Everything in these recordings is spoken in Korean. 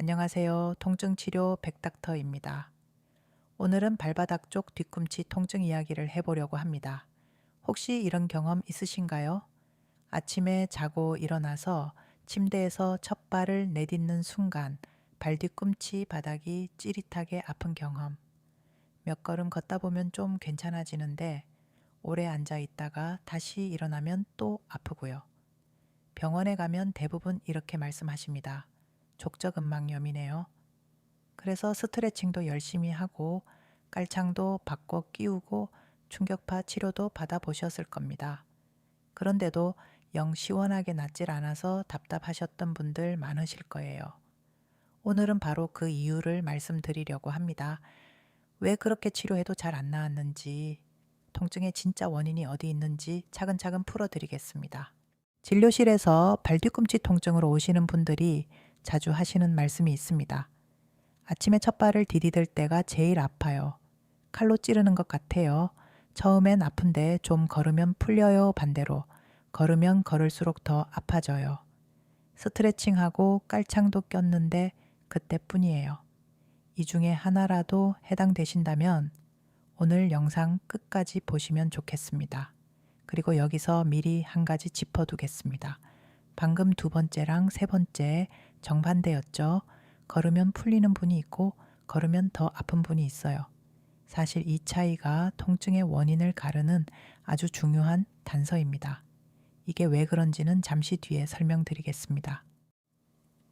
안녕하세요. 통증치료 백닥터입니다. 오늘은 발바닥 쪽 뒤꿈치 통증 이야기를 해보려고 합니다. 혹시 이런 경험 있으신가요? 아침에 자고 일어나서 침대에서 첫 발을 내딛는 순간 발 뒤꿈치 바닥이 찌릿하게 아픈 경험. 몇 걸음 걷다 보면 좀 괜찮아지는데 오래 앉아 있다가 다시 일어나면 또 아프고요. 병원에 가면 대부분 이렇게 말씀하십니다. 족저근막염이네요. 그래서 스트레칭도 열심히 하고 깔창도 바꿔 끼우고 충격파 치료도 받아보셨을 겁니다. 그런데도 영 시원하게 낫질 않아서 답답하셨던 분들 많으실 거예요. 오늘은 바로 그 이유를 말씀드리려고 합니다. 왜 그렇게 치료해도 잘 안 나았는지, 통증의 진짜 원인이 어디 있는지 차근차근 풀어드리겠습니다. 진료실에서 발뒤꿈치 통증으로 오시는 분들이 자주 하시는 말씀이 있습니다. 아침에 첫 발을 디디들 때가 제일 아파요. 칼로 찌르는 것 같아요. 처음엔 아픈데 좀 걸으면 풀려요. 반대로 걸으면 걸을수록 더 아파져요. 스트레칭하고 깔창도 꼈는데 그때뿐이에요. 이 중에 하나라도 해당되신다면 오늘 영상 끝까지 보시면 좋겠습니다. 그리고 여기서 미리 한 가지 짚어두겠습니다. 방금 두 번째랑 세 번째 정반대였죠. 걸으면 풀리는 분이 있고 걸으면 더 아픈 분이 있어요. 사실 이 차이가 통증의 원인을 가르는 아주 중요한 단서입니다. 이게 왜 그런지는 잠시 뒤에 설명드리겠습니다.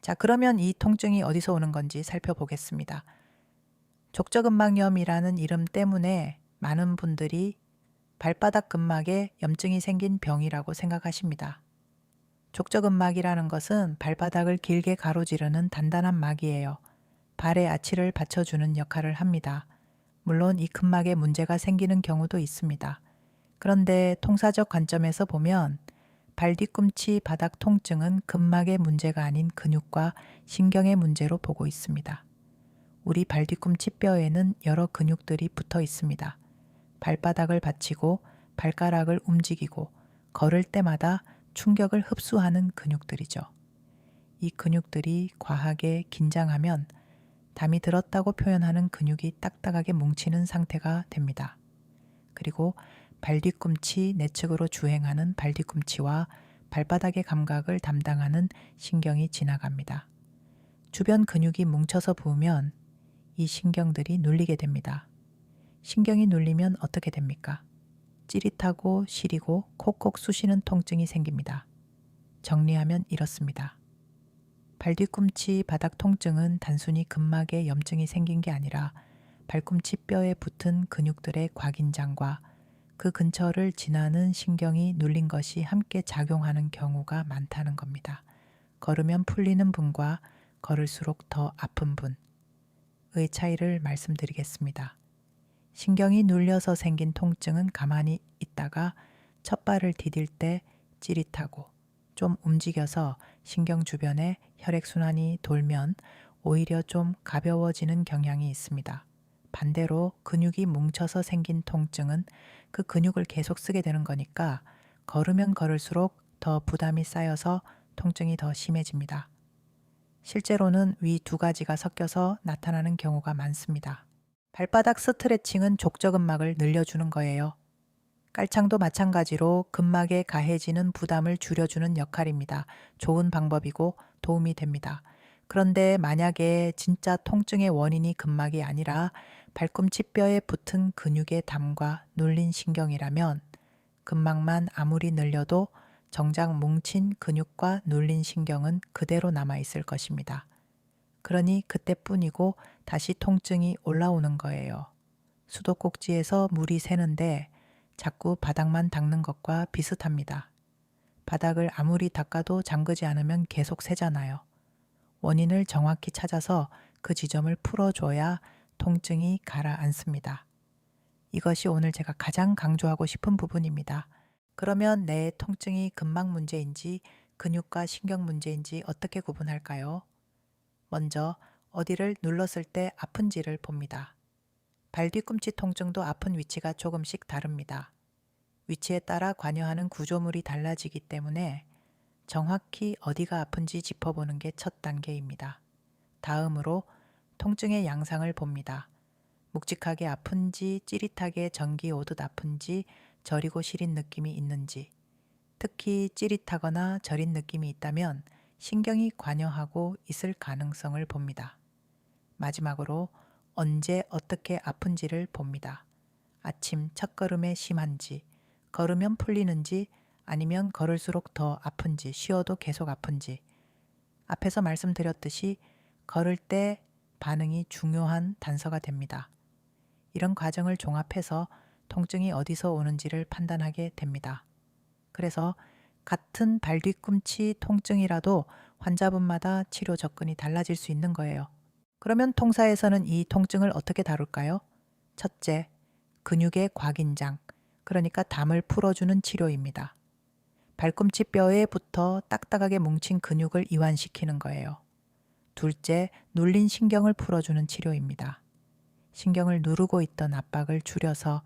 자, 그러면 이 통증이 어디서 오는 건지 살펴보겠습니다. 족저근막염이라는 이름 때문에 많은 분들이 발바닥 근막에 염증이 생긴 병이라고 생각하십니다. 족저근막이라는 것은 발바닥을 길게 가로지르는 단단한 막이에요. 발의 아치를 받쳐주는 역할을 합니다. 물론 이 근막에 문제가 생기는 경우도 있습니다. 그런데 통사적 관점에서 보면 발 뒤꿈치 바닥 통증은 근막의 문제가 아닌 근육과 신경의 문제로 보고 있습니다. 우리 발 뒤꿈치 뼈에는 여러 근육들이 붙어 있습니다. 발바닥을 받치고 발가락을 움직이고 걸을 때마다 충격을 흡수하는 근육들이죠. 이 근육들이 과하게 긴장하면 담이 들었다고 표현하는 근육이 딱딱하게 뭉치는 상태가 됩니다. 그리고 발뒤꿈치 내측으로 주행하는 발뒤꿈치와 발바닥의 감각을 담당하는 신경이 지나갑니다. 주변 근육이 뭉쳐서 부으면 이 신경들이 눌리게 됩니다. 신경이 눌리면 어떻게 됩니까? 찌릿하고 시리고 콕콕 쑤시는 통증이 생깁니다. 정리하면 이렇습니다. 발뒤꿈치 바닥 통증은 단순히 근막에 염증이 생긴 게 아니라 발꿈치 뼈에 붙은 근육들의 과긴장과 그 근처를 지나는 신경이 눌린 것이 함께 작용하는 경우가 많다는 겁니다. 걸으면 풀리는 분과 걸을수록 더 아픈 분의 차이를 말씀드리겠습니다. 신경이 눌려서 생긴 통증은 가만히 있다가 첫 발을 디딜 때 찌릿하고 좀 움직여서 신경 주변에 혈액순환이 돌면 오히려 좀 가벼워지는 경향이 있습니다. 반대로 근육이 뭉쳐서 생긴 통증은 그 근육을 계속 쓰게 되는 거니까 걸으면 걸을수록 더 부담이 쌓여서 통증이 더 심해집니다. 실제로는 위 두 가지가 섞여서 나타나는 경우가 많습니다. 발바닥 스트레칭은 족저근막을 늘려주는 거예요. 깔창도 마찬가지로 근막에 가해지는 부담을 줄여주는 역할입니다. 좋은 방법이고 도움이 됩니다. 그런데 만약에 진짜 통증의 원인이 근막이 아니라 발꿈치 뼈에 붙은 근육의 담과 눌린 신경이라면 근막만 아무리 늘려도 정작 뭉친 근육과 눌린 신경은 그대로 남아있을 것입니다. 그러니 그때뿐이고 다시 통증이 올라오는 거예요. 수도꼭지에서 물이 새는데 자꾸 바닥만 닦는 것과 비슷합니다. 바닥을 아무리 닦아도 잠그지 않으면 계속 새잖아요. 원인을 정확히 찾아서 그 지점을 풀어줘야 통증이 가라앉습니다. 이것이 오늘 제가 가장 강조하고 싶은 부분입니다. 그러면 내 통증이 근막 문제인지 근육과 신경 문제인지 어떻게 구분할까요? 먼저 어디를 눌렀을 때 아픈지를 봅니다. 발 뒤꿈치 통증도 아픈 위치가 조금씩 다릅니다. 위치에 따라 관여하는 구조물이 달라지기 때문에 정확히 어디가 아픈지 짚어보는 게 첫 단계입니다. 다음으로 통증의 양상을 봅니다. 묵직하게 아픈지 찌릿하게 전기 오듯 아픈지 저리고 시린 느낌이 있는지, 특히 찌릿하거나 저린 느낌이 있다면 신경이 관여하고 있을 가능성을 봅니다. 마지막으로 언제 어떻게 아픈지를 봅니다. 아침 첫걸음에 심한지, 걸으면 풀리는지, 아니면 걸을수록 더 아픈지, 쉬어도 계속 아픈지. 앞에서 말씀드렸듯이 걸을 때 반응이 중요한 단서가 됩니다. 이런 과정을 종합해서 통증이 어디서 오는지를 판단하게 됩니다. 그래서 같은 발 뒤꿈치 통증이라도 환자분마다 치료 접근이 달라질 수 있는 거예요. 그러면 통사에서는 이 통증을 어떻게 다룰까요? 첫째, 근육의 곽인장, 그러니까 담을 풀어주는 치료입니다. 발꿈치 뼈에 붙어 딱딱하게 뭉친 근육을 이완시키는 거예요. 둘째, 눌린 신경을 풀어주는 치료입니다. 신경을 누르고 있던 압박을 줄여서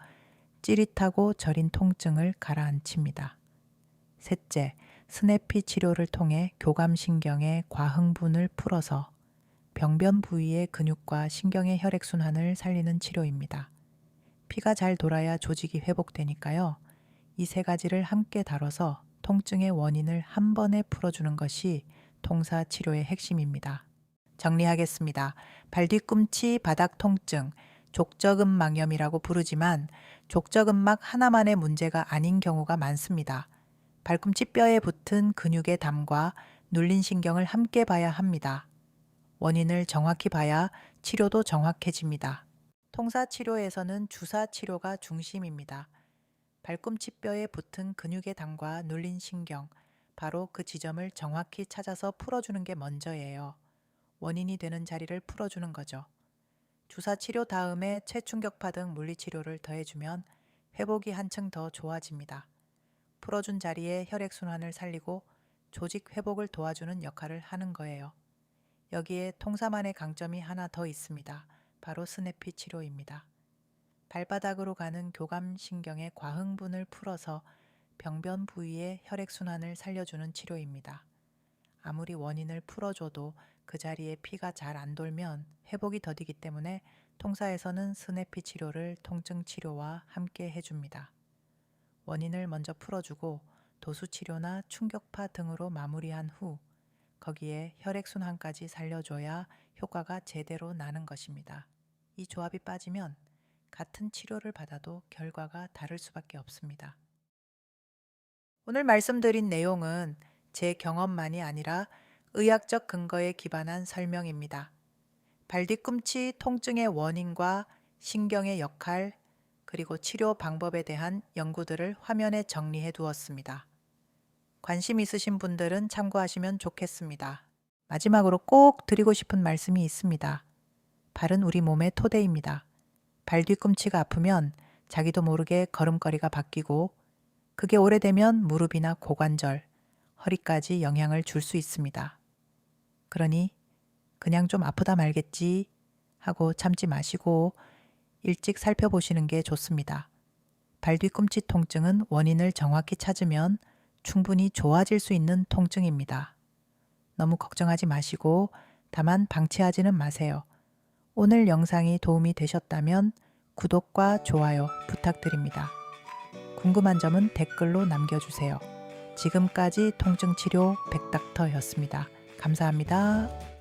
찌릿하고 저린 통증을 가라앉힙니다. 셋째, 스냅피 치료를 통해 교감신경의 과흥분을 풀어서 병변 부위의 근육과 신경의 혈액순환을 살리는 치료입니다. 피가 잘 돌아야 조직이 회복되니까요. 이 세 가지를 함께 다뤄서 통증의 원인을 한 번에 풀어주는 것이 통사 치료의 핵심입니다. 정리하겠습니다. 발뒤꿈치 바닥 통증, 족저근막염이라고 부르지만 족저근막 하나만의 문제가 아닌 경우가 많습니다. 발꿈치 뼈에 붙은 근육의 담과 눌린 신경을 함께 봐야 합니다. 원인을 정확히 봐야 치료도 정확해집니다. 통사 치료에서는 주사 치료가 중심입니다. 발꿈치 뼈에 붙은 근육의 담과 눌린 신경, 바로 그 지점을 정확히 찾아서 풀어주는 게 먼저예요. 원인이 되는 자리를 풀어주는 거죠. 주사 치료 다음에 체충격파 등 물리치료를 더해주면 회복이 한층 더 좋아집니다. 풀어준 자리에 혈액순환을 살리고 조직 회복을 도와주는 역할을 하는 거예요. 여기에 통사만의 강점이 하나 더 있습니다. 바로 스냅피 치료입니다. 발바닥으로 가는 교감신경의 과흥분을 풀어서 병변 부위의 혈액순환을 살려주는 치료입니다. 아무리 원인을 풀어줘도 그 자리에 피가 잘 안 돌면 회복이 더디기 때문에 통사에서는 스냅피 치료를 통증 치료와 함께 해줍니다. 원인을 먼저 풀어주고 도수치료나 충격파 등으로 마무리한 후 거기에 혈액순환까지 살려줘야 효과가 제대로 나는 것입니다. 이 조합이 빠지면 같은 치료를 받아도 결과가 다를 수밖에 없습니다. 오늘 말씀드린 내용은 제 경험만이 아니라 의학적 근거에 기반한 설명입니다. 발뒤꿈치 통증의 원인과 신경의 역할, 그리고 치료 방법에 대한 연구들을 화면에 정리해 두었습니다. 관심 있으신 분들은 참고하시면 좋겠습니다. 마지막으로 꼭 드리고 싶은 말씀이 있습니다. 발은 우리 몸의 토대입니다. 발 뒤꿈치가 아프면 자기도 모르게 걸음걸이가 바뀌고 그게 오래되면 무릎이나 고관절, 허리까지 영향을 줄 수 있습니다. 그러니 그냥 좀 아프다 말겠지 하고 참지 마시고 일찍 살펴보시는 게 좋습니다. 발 뒤꿈치 통증은 원인을 정확히 찾으면 충분히 좋아질 수 있는 통증입니다. 너무 걱정하지 마시고 다만 방치하지는 마세요. 오늘 영상이 도움이 되셨다면 구독과 좋아요 부탁드립니다. 궁금한 점은 댓글로 남겨주세요. 지금까지 통증치료 백닥터였습니다. 감사합니다.